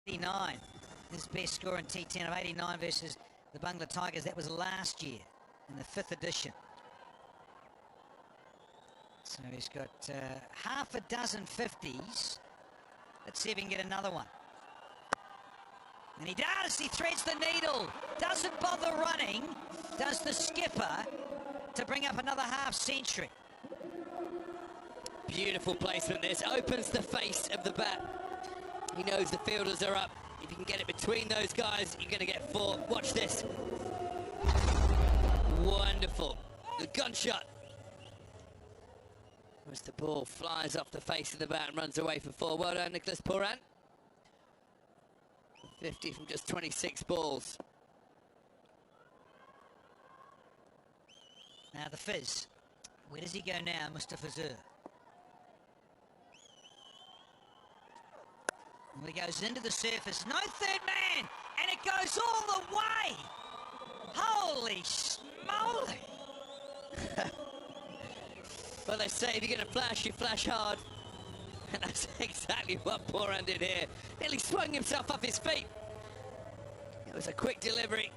89. His best score in T10 of 89 versus the Bangla Tigers. That was last year in the 5th edition. So he's got half a dozen 50s. Let's see if he can get another one. And he does. He threads the needle. Doesn't bother running. Does the skipper to bring up another half century. Beautiful placement. This opens the face of the bat. He knows the fielders are up. If you can get it between those guys, you're going to get 4. Watch this. Wonderful. The gunshot. As the ball flies off the face of the bat and runs away for 4. Well done, Nicholas Pooran. 50 from just 26 balls. Now the fizz. Where does he go now, Mr. Fizzer? Well, he goes into the surface. No third man! And it goes all the way! Holy smoly! Well, they say if you're going to flash, you flash hard. And that's exactly what Pooran did here. Nearly swung himself off his feet. It was a quick delivery.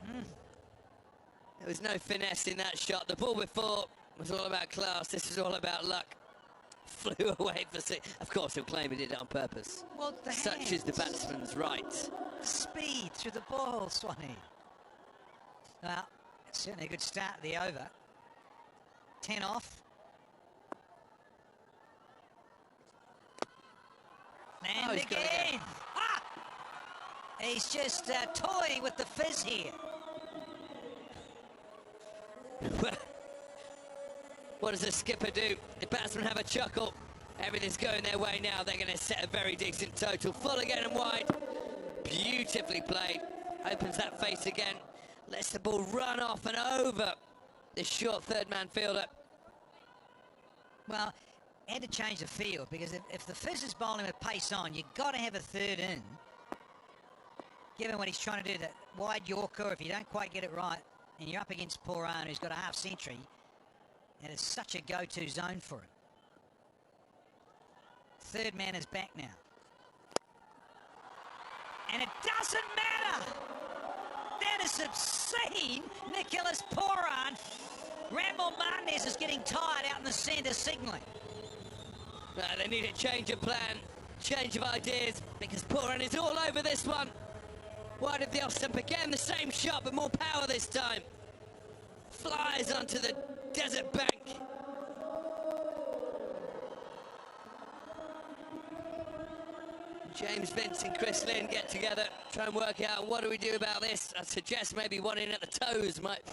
There was no finesse in that shot. The ball before was all about class. This is all about luck. Flew away for 6. Of course, he'll claim he did it on purpose. Well, such is the batsman's right. Speed through the ball, Swanee. Well, it's certainly a good start to the over. 10 off. And again. Ah! He's just toying with the fizz here. What does the skipper do? The batsmen have a chuckle. Everything's going their way now. They're going to set a very decent total. Full again and wide. Beautifully played. Opens that face again. Lets the ball run off and over this short third-man fielder. Well, had to change the field because if the fizz is bowling with pace on, you've got to have a third in. Given what he's trying to do, that wide Yorker, if you don't quite get it right, and you're up against Pooran, who's got a half century, that is such a go-to zone for him. Third man is back now. And it doesn't matter! That is obscene! Nicholas Pooran. Ramble Martinez is getting tired out in the centre signalling. They need a change of plan, change of ideas, because Pooran is all over this one. Wide of the off stump again, the same shot, but more power this time. Flies onto the desert bank. James Vince and Chris Lynn get together, try and work out what do we do about this. I suggest maybe one in at the toes might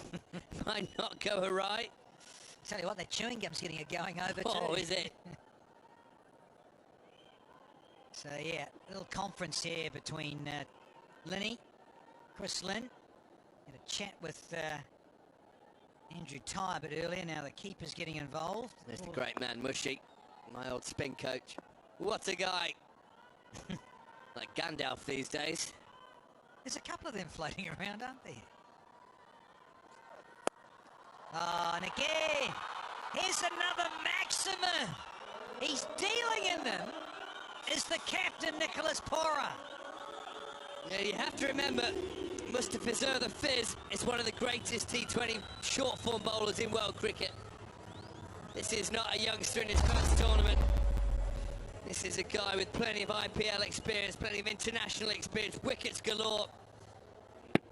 not go awry. Tell you what, that chewing gum's getting it going over too. Oh, is it? So yeah, a little conference here between Linny, Chris Lynn. Had a chat with Andrew Ty a bit earlier. Now the keeper's getting involved. There's the great man Mushy, my old spin coach. What a guy. Like Gandalf these days. There's a couple of them floating around, aren't there? Oh, and again, here's another maximum. He's dealing in them. Is the captain, Nicholas Pooran. Yeah, you have to remember, Mustafa Zur, the Fizz, is one of the greatest T20 short-form bowlers in world cricket. This is not a youngster in his first tournament. This is a guy with plenty of IPL experience, plenty of international experience, wickets galore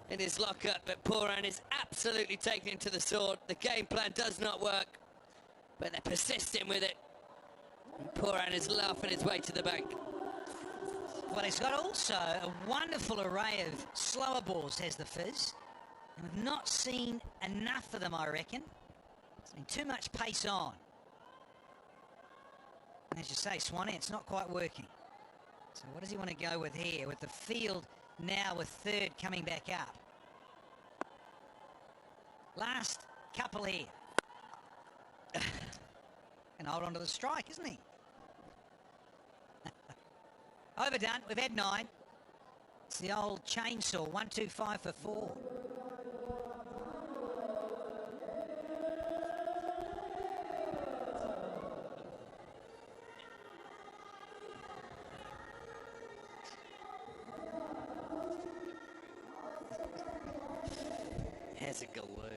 in his locker, but Pooran is absolutely taking him to the sword. The game plan does not work, but they're persisting with it. And Pooran is laughing his way to the bank. Well, he's got also a wonderful array of slower balls, has the Fizz. And we've not seen enough of them, I reckon. There's been too much pace on. And as you say, Swanee, it's not quite working. So what does he want to go with here, with the field now with third coming back up? Last couple here. And hold on to the strike, isn't he? Overdone. We've had 9. It's the old chainsaw. 1, 2, 5 for 4. guy's a galoo.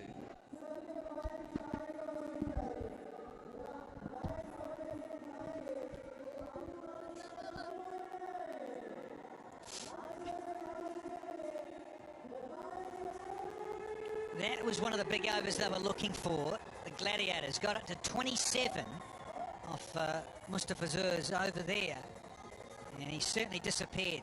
That was one of the big overs they were looking for. The Gladiators got it to 27 off Mustafizur's over there, and he certainly disappeared.